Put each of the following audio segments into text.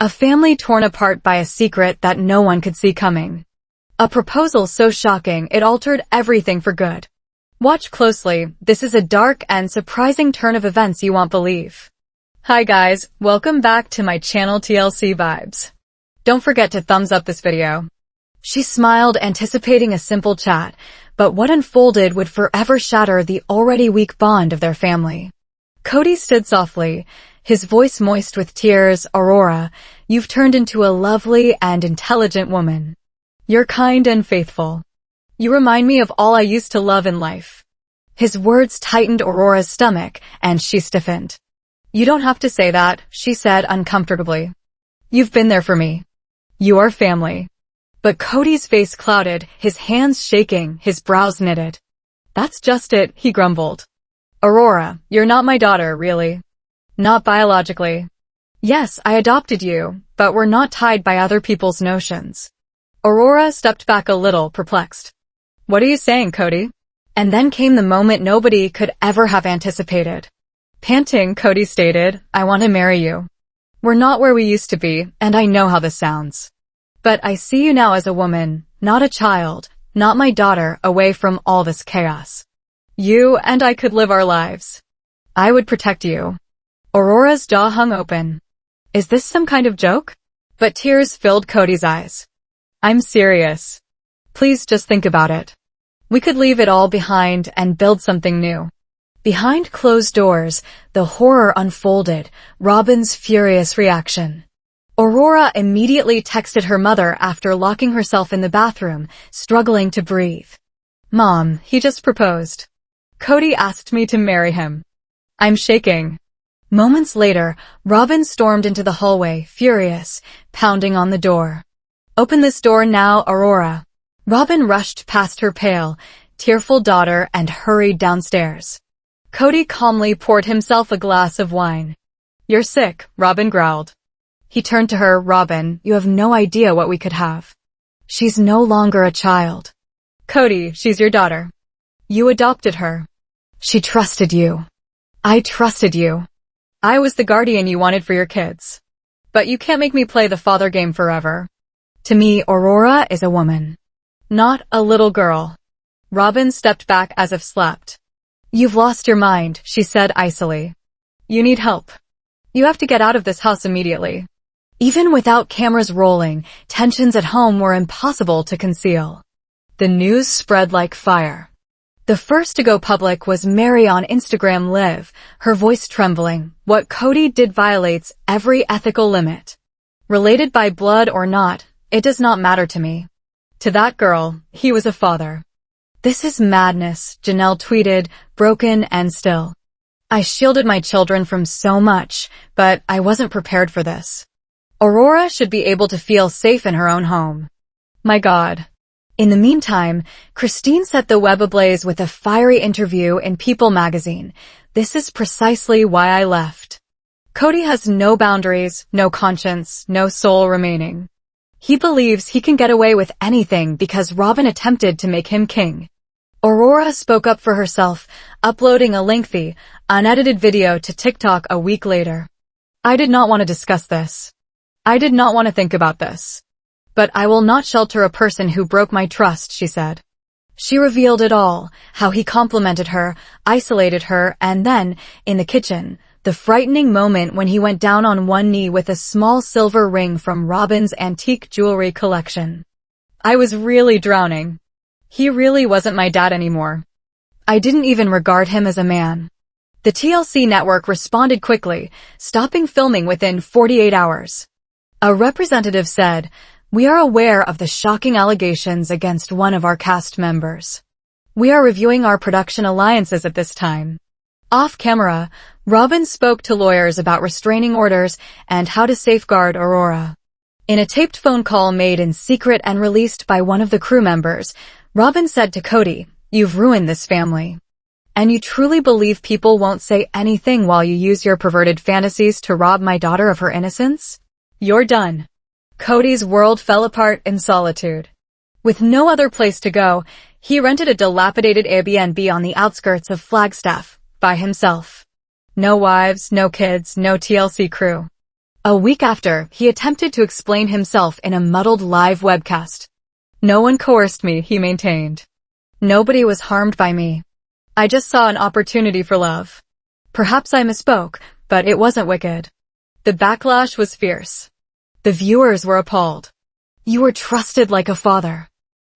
A family torn apart by a secret that no one could see coming. A proposal so shocking it altered everything for good. Watch closely, this is a dark and surprising turn of events you won't believe. Hi guys, welcome back to my channel TLC Vibes. Don't forget to thumbs up this video. She smiled, anticipating a simple chat, but what unfolded would forever shatter the already weak bond of their family. Cody stood softly, his voice moist with tears. Aurora, you've turned into a lovely and intelligent woman. You're kind and faithful. You remind me of all I used to love in life. His words tightened Aurora's stomach, and she stiffened. You don't have to say that, she said uncomfortably. You've been there for me. You are family. But Cody's face clouded, his hands shaking, his brows knitted. That's just it, he grumbled. Aurora, you're not my daughter, really. Not biologically. Yes, I adopted you, but we're not tied by other people's notions. Aurora stepped back a little, perplexed. What are you saying, Cody? And then came the moment nobody could ever have anticipated. Panting, Cody stated, I want to marry you. We're not where we used to be, and I know how this sounds. But I see you now as a woman, not a child, not my daughter, away from all this chaos. You and I could live our lives. I would protect you. Aurora's jaw hung open. Is this some kind of joke? But tears filled Cody's eyes. I'm serious. Please just think about it. We could leave it all behind and build something new. Behind closed doors, the horror unfolded, Robin's furious reaction. Aurora immediately texted her mother after locking herself in the bathroom, struggling to breathe. Mom, he just proposed. Cody asked me to marry him. I'm shaking. Moments later, Robin stormed into the hallway, furious, pounding on the door. Open this door now, Aurora. Robin rushed past her pale, tearful daughter and hurried downstairs. Cody calmly poured himself a glass of wine. You're sick, Robin growled. He turned to her. Robin, you have no idea what we could have. She's no longer a child. Cody, she's your daughter. You adopted her. She trusted you. I trusted you. I was the guardian you wanted for your kids. But you can't make me play the father game forever. To me, Aurora is a woman. Not a little girl. Robin stepped back as if slept. You've lost your mind, she said icily. You need help. You have to get out of this house immediately. Even without cameras rolling, tensions at home were impossible to conceal. The news spread like fire. The first to go public was Mary on Instagram Live, her voice trembling. What Cody did violates every ethical limit. Related by blood or not, it does not matter to me. To that girl, he was a father. This is madness, Janelle tweeted, broken and still. I shielded my children from so much, but I wasn't prepared for this. Aurora should be able to feel safe in her own home. My God. In the meantime, Christine set the web ablaze with a fiery interview in People magazine. This is precisely why I left. Cody has no boundaries, no conscience, no soul remaining. He believes he can get away with anything because Robin attempted to make him king. Aurora spoke up for herself, uploading a lengthy, unedited video to TikTok a week later. I did not want to discuss this. I did not want to think about this. But I will not shelter a person who broke my trust, she said. She revealed it all, how he complimented her, isolated her, and then, in the kitchen, the frightening moment when he went down on one knee with a small silver ring from Robin's antique jewelry collection. I was really drowning. He really wasn't my dad anymore. I didn't even regard him as a man. The TLC network responded quickly, stopping filming within 48 hours. A representative said, We are aware of the shocking allegations against one of our cast members. We are reviewing our production alliances at this time. Off camera, Robin spoke to lawyers about restraining orders and how to safeguard Aurora. In a taped phone call made in secret and released by one of the crew members, Robin said to Cody, You've ruined this family. And you truly believe people won't say anything while you use your perverted fantasies to rob my daughter of her innocence? You're done. Cody's world fell apart in solitude. With no other place to go, he rented a dilapidated Airbnb on the outskirts of Flagstaff, by himself. No wives, no kids, no TLC crew. A week after, he attempted to explain himself in a muddled live webcast. "No one coerced me," he maintained. "Nobody was harmed by me. I just saw an opportunity for love. Perhaps I misspoke, but it wasn't wicked." The backlash was fierce. The viewers were appalled. "You were trusted like a father.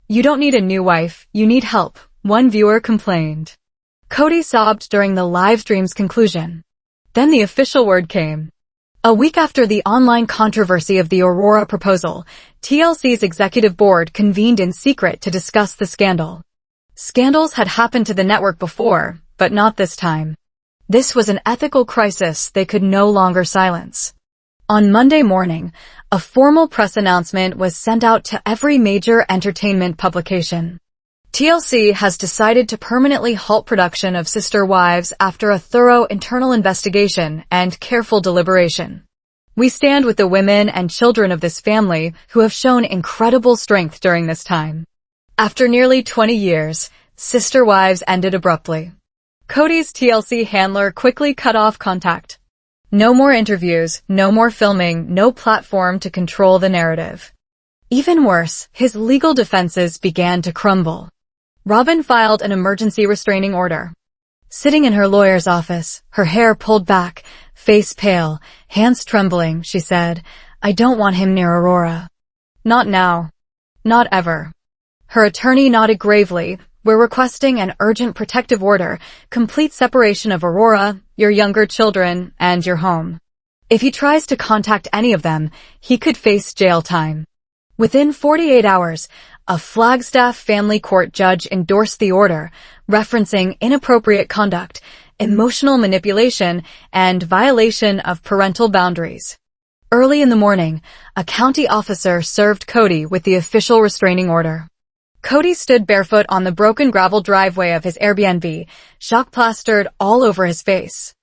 You don't need a new wife, you need help," one viewer complained. Cody sobbed during the live stream's conclusion. Then the official word came. A week after the online controversy of the Aurora proposal, TLC's executive board convened in secret to discuss the scandal. Scandals had happened to the network before, but not this time. This was an ethical crisis they could no longer silence. On Monday morning, a formal press announcement was sent out to every major entertainment publication. TLC has decided to permanently halt production of Sister Wives after a thorough internal investigation and careful deliberation. "We stand with the women and children of this family who have shown incredible strength during this time." After nearly 20 years, Sister Wives ended abruptly. Cody's TLC handler quickly cut off contact. No more interviews, no more filming, no platform to control the narrative. Even worse, his legal defenses began to crumble. Robin filed an emergency restraining order. Sitting in her lawyer's office, her hair pulled back, face pale, hands trembling, she said, "I don't want him near Aurora. Not now. Not ever." Her attorney nodded gravely. "We're requesting an urgent protective order, complete separation of Aurora, your younger children, and your home. If he tries to contact any of them, he could face jail time." Within 48 hours, a Flagstaff family court judge endorsed the order, referencing inappropriate conduct, emotional manipulation, and violation of parental boundaries. Early in the morning, a county officer served Cody with the official restraining order. Cody stood barefoot on the broken gravel driveway of his Airbnb, chalk plastered all over his face.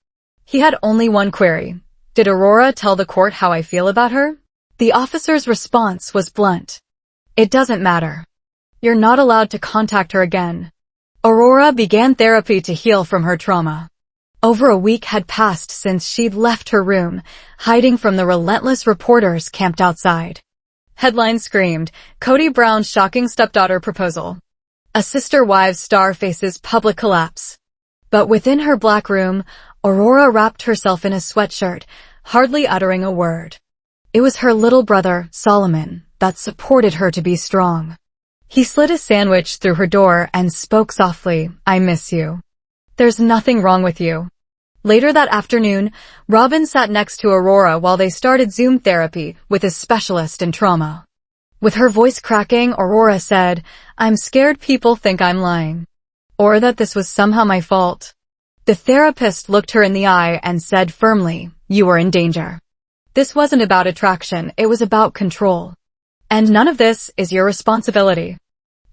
He had only one query. "Did Aurora tell the court how I feel about her?" The officer's response was blunt. "It doesn't matter. You're not allowed to contact her again." Aurora began therapy to heal from her trauma. Over a week had passed since she'd left her room, hiding from the relentless reporters camped outside. Headlines screamed, "Cody Brown's shocking stepdaughter proposal. A Sister Wives star faces public collapse." But within her black room, Aurora wrapped herself in a sweatshirt, hardly uttering a word. It was her little brother, Solomon, that supported her to be strong. He slid a sandwich through her door and spoke softly, "I miss you. There's nothing wrong with you." Later that afternoon, Robin sat next to Aurora while they started Zoom therapy with a specialist in trauma. With her voice cracking, Aurora said, "I'm scared people think I'm lying. Or that this was somehow my fault." The therapist looked her in the eye and said firmly, "You were in danger. This wasn't about attraction, it was about control. And none of this is your responsibility."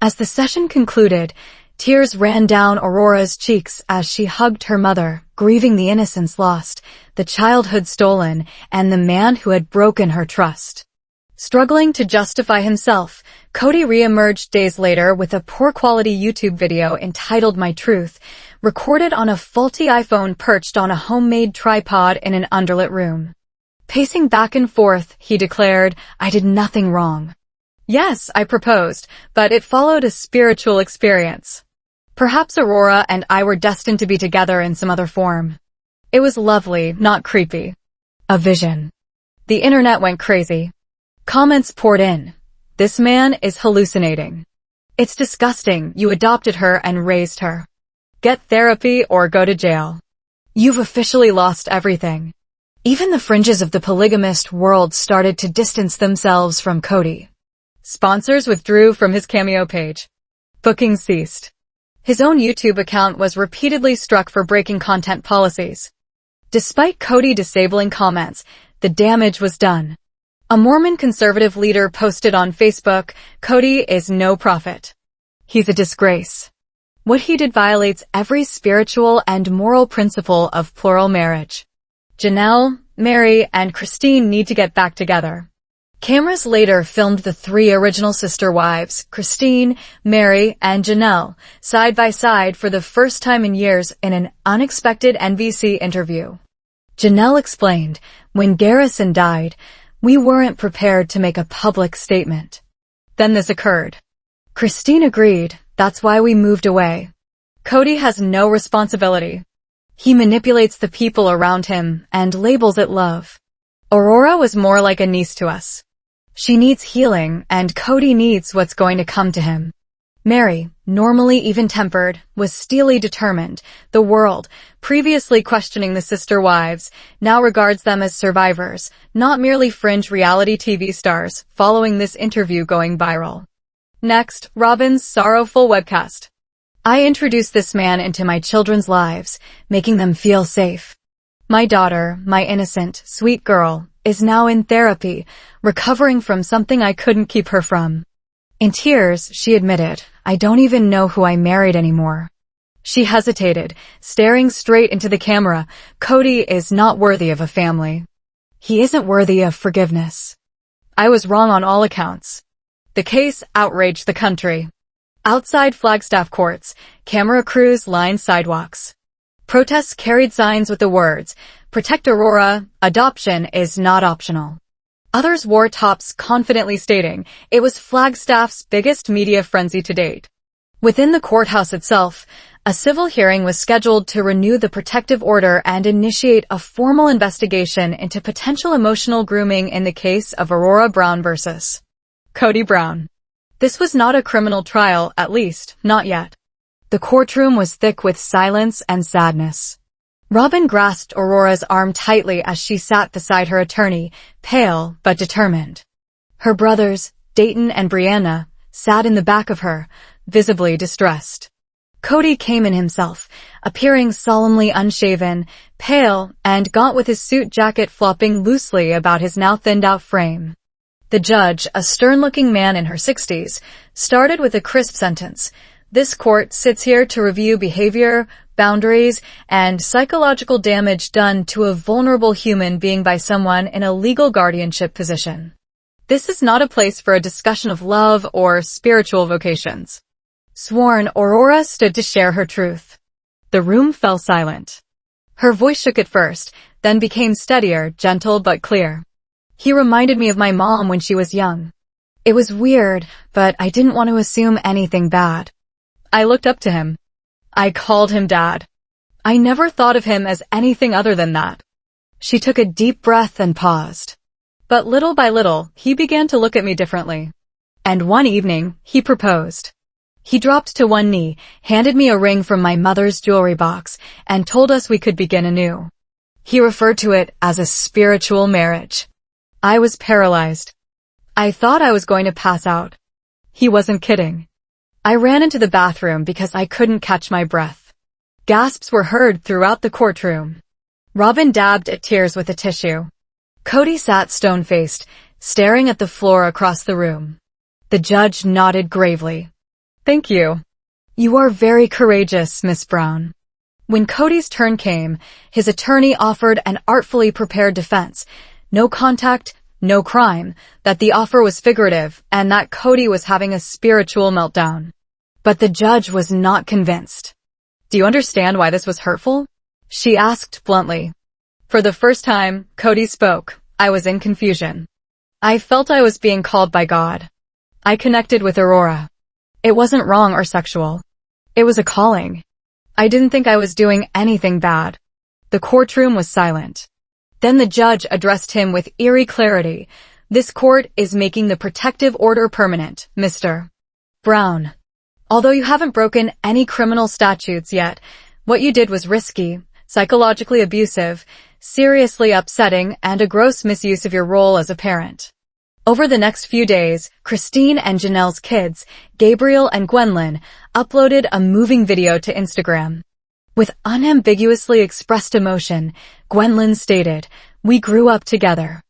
As the session concluded, tears ran down Aurora's cheeks as she hugged her mother, grieving the innocence lost, the childhood stolen, and the man who had broken her trust. Struggling to justify himself, Cody re-emerged days later with a poor-quality YouTube video entitled My Truth, recorded on a faulty iPhone perched on a homemade tripod in an underlit room. Pacing back and forth, he declared, "I did nothing wrong. Yes, I proposed, but it followed a spiritual experience. Perhaps Aurora and I were destined to be together in some other form. It was lovely, not creepy. A vision." The internet went crazy. Comments poured in. "This man is hallucinating. It's disgusting, you adopted her and raised her. Get therapy or go to jail. You've officially lost everything." Even the fringes of the polygamist world started to distance themselves from Cody. Sponsors withdrew from his Cameo page. Bookings ceased. His own YouTube account was repeatedly struck for breaking content policies. Despite Cody disabling comments, the damage was done. A Mormon conservative leader posted on Facebook, "Cody is no prophet. He's a disgrace. What he did violates every spiritual and moral principle of plural marriage. Janelle, Mary, and Christine need to get back together." Cameras later filmed the three original sister wives, Christine, Mary, and Janelle, side by side for the first time in years in an unexpected NBC interview. Janelle explained, when Garrison died, we weren't prepared to make a public statement. Then this occurred. Christine agreed, that's why we moved away. Cody has no responsibility. He manipulates the people around him and labels it love. Aurora was more like a niece to us. She needs healing, and Cody needs what's going to come to him. Mary, normally even-tempered, was steely determined. The world, previously questioning the sister wives, now regards them as survivors, not merely fringe reality TV stars, following this interview going viral. Next, Robin's sorrowful webcast. I introduced this man into my children's lives, making them feel safe. My daughter, my innocent, sweet girl, is now in therapy, recovering from something I couldn't keep her from. In tears, she admitted, I don't even know who I married anymore. She hesitated, staring straight into the camera. Cody is not worthy of a family. He isn't worthy of forgiveness. I was wrong on all accounts. The case outraged the country. Outside Flagstaff courts, camera crews lined sidewalks. Protests carried signs with the words, "Protect Aurora, adoption is not optional." Others wore tops confidently stating it was Flagstaff's biggest media frenzy to date. Within the courthouse itself, a civil hearing was scheduled to renew the protective order and initiate a formal investigation into potential emotional grooming in the case of Aurora Brown versus Cody Brown. This was not a criminal trial, at least, not yet. The courtroom was thick with silence and sadness. Robin grasped Aurora's arm tightly as she sat beside her attorney, pale but determined. Her brothers, Dayton and Brianna, sat in the back of her, visibly distressed. Cody came in himself, appearing solemnly unshaven, pale, and gaunt with his suit jacket flopping loosely about his now thinned-out frame. The judge, a stern-looking man in her 60s, started with a crisp sentence. This court sits here to review behavior, boundaries, and psychological damage done to a vulnerable human being by someone in a legal guardianship position. This is not a place for a discussion of love or spiritual vocations. Sworn, Aurora stood to share her truth. The room fell silent. Her voice shook at first, then became steadier, gentle but clear. He reminded me of my mom when she was young. It was weird, but I didn't want to assume anything bad. I looked up to him. I called him Dad. I never thought of him as anything other than that. She took a deep breath and paused. But little by little, he began to look at me differently. And one evening, he proposed. He dropped to one knee, handed me a ring from my mother's jewelry box, and told us we could begin anew. He referred to it as a spiritual marriage. I was paralyzed. I thought I was going to pass out. He wasn't kidding. I ran into the bathroom because I couldn't catch my breath. Gasps were heard throughout the courtroom. Robin dabbed at tears with a tissue. Cody sat stone-faced, staring at the floor across the room. The judge nodded gravely. Thank you. You are very courageous, Miss Brown. When Cody's turn came, his attorney offered an artfully prepared defense. No contact, no crime, that the offer was figurative, and that Cody was having a spiritual meltdown. But the judge was not convinced. Do you understand why this was hurtful? She asked bluntly. For the first time, Cody spoke. I was in confusion. I felt I was being called by God. I connected with Aurora. It wasn't wrong or sexual. It was a calling. I didn't think I was doing anything bad. The courtroom was silent. Then the judge addressed him with eerie clarity. This court is making the protective order permanent, Mr. Brown. Although you haven't broken any criminal statutes yet, what you did was risky, psychologically abusive, seriously upsetting, and a gross misuse of your role as a parent. Over the next few days, Christine and Janelle's kids, Gabriel and Gwendolyn, uploaded a moving video to Instagram. With unambiguously expressed emotion, Gwendolyn stated, "We grew up together.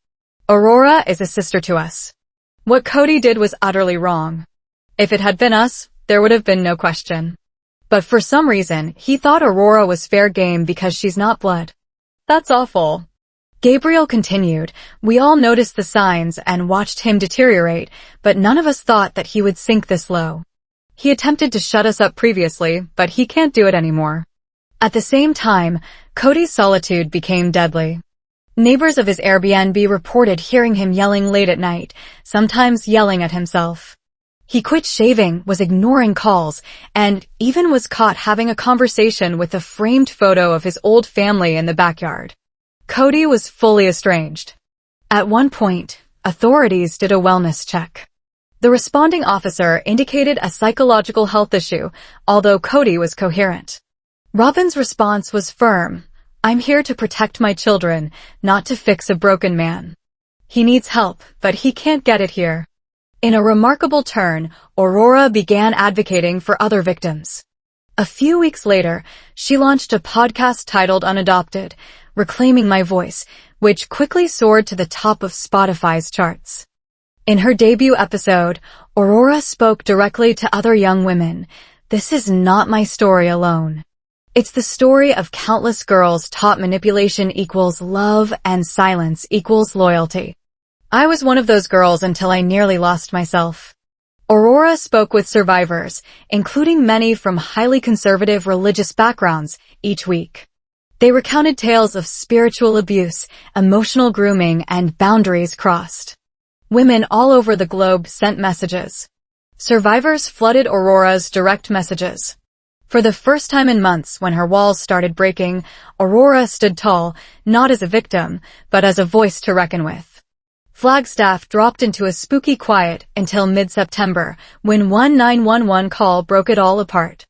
Aurora is a sister to us. What Cody did was utterly wrong. If it had been us, there would have been no question. But for some reason, he thought Aurora was fair game because she's not blood. That's awful." Gabriel continued, "We all noticed the signs and watched him deteriorate, but none of us thought that he would sink this low. He attempted to shut us up previously, but he can't do it anymore." At the same time, Cody's solitude became deadly. Neighbors of his Airbnb reported hearing him yelling late at night, sometimes yelling at himself. He quit shaving, was ignoring calls, and even was caught having a conversation with a framed photo of his old family in the backyard. Cody was fully estranged. At one point, authorities did a wellness check. The responding officer indicated a psychological health issue, although Cody was coherent. Robin's response was firm. "I'm here to protect my children, not to fix a broken man. He needs help, but he can't get it here." In a remarkable turn, Aurora began advocating for other victims. A few weeks later, she launched a podcast titled Unadopted, Reclaiming My Voice, which quickly soared to the top of Spotify's charts. In her debut episode, Aurora spoke directly to other young women. "This is not my story alone. It's the story of countless girls taught manipulation equals love and silence equals loyalty. I was one of those girls until I nearly lost myself." Aurora spoke with survivors, including many from highly conservative religious backgrounds, each week. They recounted tales of spiritual abuse, emotional grooming, and boundaries crossed. Women all over the globe sent messages. Survivors flooded Aurora's direct messages. For the first time in months, when her walls started breaking, Aurora stood tall, not as a victim, but as a voice to reckon with. Flagstaff dropped into a spooky quiet until mid-September, when one 911 call broke it all apart.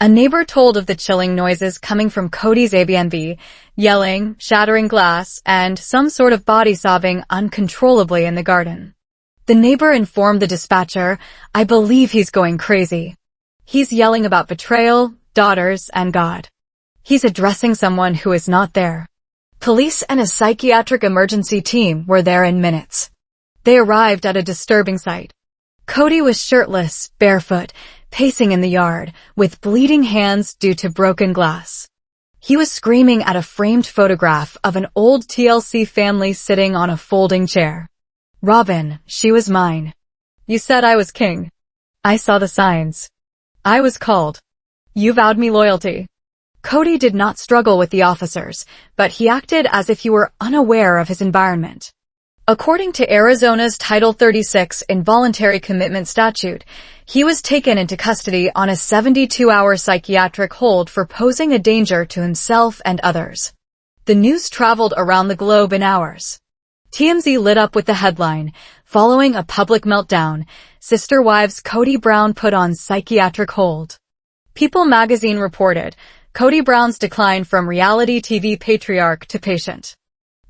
A neighbor told of the chilling noises coming from Cody's Airbnb, yelling, shattering glass, and some sort of body sobbing uncontrollably in the garden. The neighbor informed the dispatcher, "I believe he's going crazy. He's yelling about betrayal, daughters, and God. He's addressing someone who is not there." Police and a psychiatric emergency team were there in minutes. They arrived at a disturbing sight. Cody was shirtless, barefoot, pacing in the yard, with bleeding hands due to broken glass. He was screaming at a framed photograph of an old TLC family sitting on a folding chair. "Robin, she was mine. You said I was king. I saw the signs. I was called. You vowed me loyalty." Cody did not struggle with the officers, but he acted as if he were unaware of his environment. According to Arizona's Title 36 involuntary commitment statute, he was taken into custody on a 72-hour psychiatric hold for posing a danger to himself and others. The news traveled around the globe in hours. TMZ lit up with the headline, "Following a public meltdown, sister wives Cody Brown put on psychiatric hold." People magazine reported, Cody Brown's decline from reality TV patriarch to patient.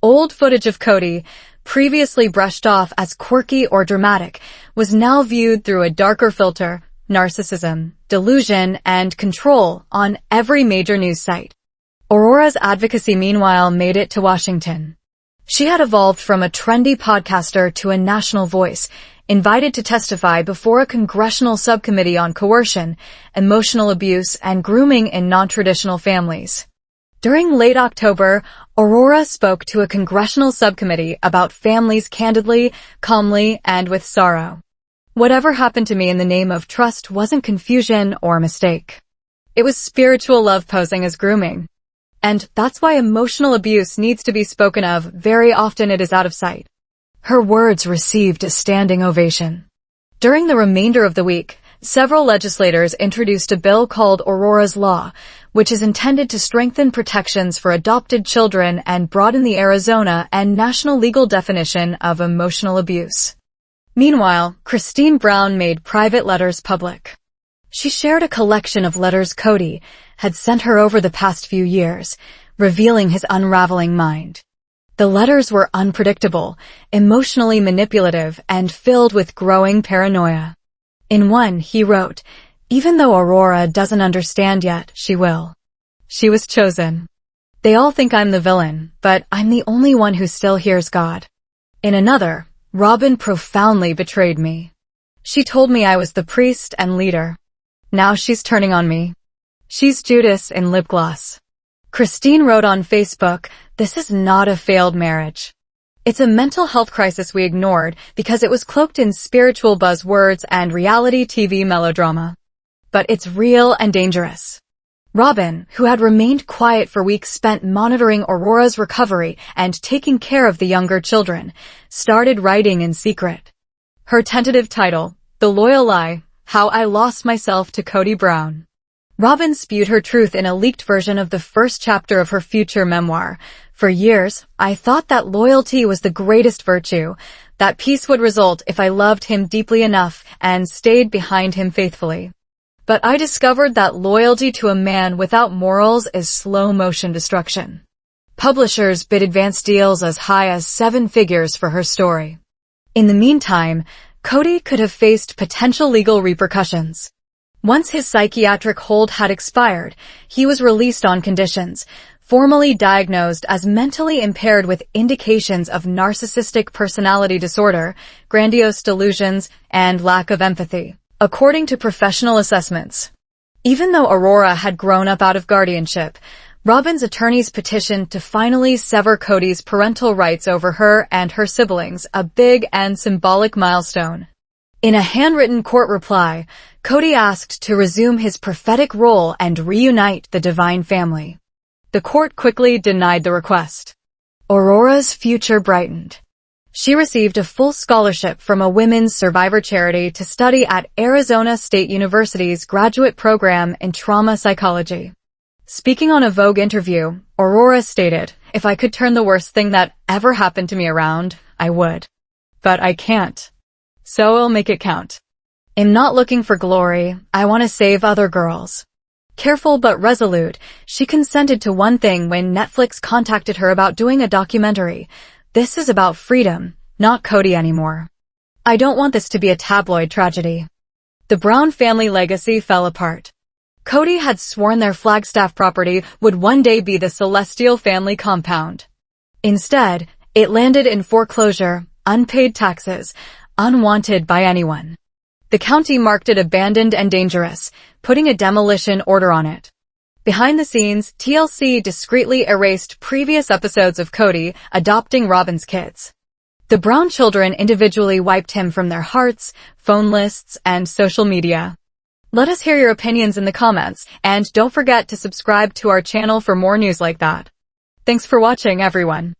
Old footage of Cody, previously brushed off as quirky or dramatic, was now viewed through a darker filter, narcissism, delusion, and control on every major news site. Aurora's Advocacy, meanwhile, made it to Washington. She had evolved from a trendy podcaster to a national voice, invited to testify before a congressional subcommittee on coercion, emotional abuse, and grooming in non-traditional families. During late October, Aurora spoke to a congressional subcommittee about families candidly, calmly, and with sorrow. "Whatever happened to me in the name of trust wasn't confusion or mistake. It was spiritual love posing as grooming. And that's why emotional abuse needs to be spoken of. Very often it is out of sight." Her words received a standing ovation. During the remainder of the week, several legislators introduced a bill called Aurora's Law, which is intended to strengthen protections for adopted children and broaden the Arizona and national legal definition of emotional abuse. Meanwhile, Christine Brown made private letters public. She shared a collection of letters Cody had sent her over the past few years, revealing his unraveling mind. The letters were unpredictable, emotionally manipulative, and filled with growing paranoia. In one, he wrote, "Even though Aurora doesn't understand yet, she will. She was chosen. They all think I'm the villain, but I'm the only one who still hears God." In another, "Robin profoundly betrayed me. She told me I was the priest and leader. Now she's turning on me. She's Judas in lip gloss." Christine wrote on Facebook, "This is not a failed marriage. It's a mental health crisis we ignored because it was cloaked in spiritual buzzwords and reality TV melodrama. But it's real and dangerous. Robin, who had remained quiet for weeks, spent monitoring Aurora's recovery and taking care of the younger children, started writing in secret. Her tentative title, The Loyal Lie: How I Lost Myself to Cody Brown. Robin spewed her truth in a leaked version of the first chapter of her future memoir. For years, I thought that loyalty was the greatest virtue, that peace would result if I loved him deeply enough and stayed behind him faithfully. But I discovered that loyalty to a man without morals is slow-motion destruction. Publishers bid advance deals as high as 7 figures for her story. In the meantime, Cody could have faced potential legal repercussions. Once his psychiatric hold had expired, he was released on conditions, formally diagnosed as mentally impaired with indications of narcissistic personality disorder, grandiose delusions, and lack of empathy, according to professional assessments. Even though Aurora had grown up out of guardianship, Robin's attorneys petitioned to finally sever Cody's parental rights over her and her siblings, a big and symbolic milestone. In a handwritten court reply, Cody asked to resume his prophetic role and reunite the divine family. The court quickly denied the request. Aurora's future brightened. She received a full scholarship from a women's survivor charity to study at Arizona State University's graduate program in trauma psychology. Speaking on a Vogue interview, Aurora stated, "If I could turn the worst thing that ever happened to me around, I would. But I can't. So I'll make it count. I'm not looking for glory, I want to save other girls." Careful but resolute, she consented to one thing when Netflix contacted her about doing a documentary. "This is about freedom, not Cody anymore. I don't want this to be a tabloid tragedy." The Brown family legacy fell apart. Cody had sworn their Flagstaff property would one day be the Celestial family compound. Instead, it landed in foreclosure, unpaid taxes, unwanted by anyone. The county marked it abandoned and dangerous, putting a demolition order on it. Behind the scenes, TLC discreetly erased previous episodes of Cody adopting Robin's kids. The Brown children individually wiped him from their hearts, phone lists, and social media. Let us hear your opinions in the comments, and don't forget to subscribe to our channel for more news like that. Thanks for watching, everyone.